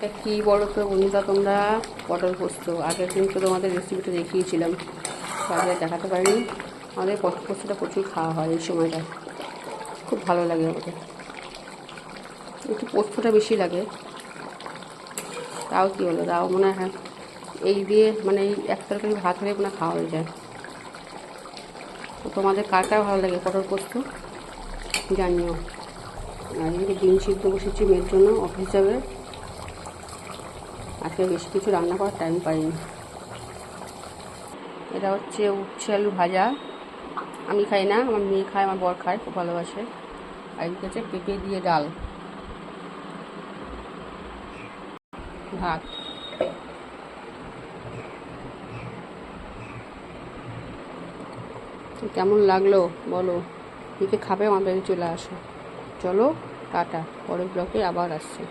এটা কি বলো তো বন্ধুরা তোমরা? পটল পোস্ত। আগের দিন তো তোমাদের রেসিপিটা দেখিয়েছিলাম, আগে দেখাতে পারিনি। আমাদের পটল পোস্তটা প্রচুর খাওয়া হয় এই সময়টা, খুব ভালো লাগে আমাদের। একটু পোস্তটা বেশি লাগে, তাও কী হলো, তাও মনে হয় হ্যাঁ এই দিয়ে মানে এই এক তরকারি ভাত হলে মনে খাওয়া হয়ে যায়। তো তোমাদের কার কার ভালো লাগে পটল পোস্ত জানিও। আর এদিকে ডিম সিদ্ধ বসেছি মেয়ের জন্য, অফিস যাবে। আজকে বেশি কিছু রান্না করার টাইম পাইনি। এটা হচ্ছে উচ্ছে আলু ভাজা, আমি খাই না, আমার মেয়ে খায়, আমার বর খায়, খুব ভালোবাসে। আর এদিকে হচ্ছে পেঁপে দিয়ে ডাল ভাত। তো কেমন লাগলো বলো, কে খাবে আমার বাড়ি চলে আসো। চলো টাটা, পরের ব্লগে আবার আসছি।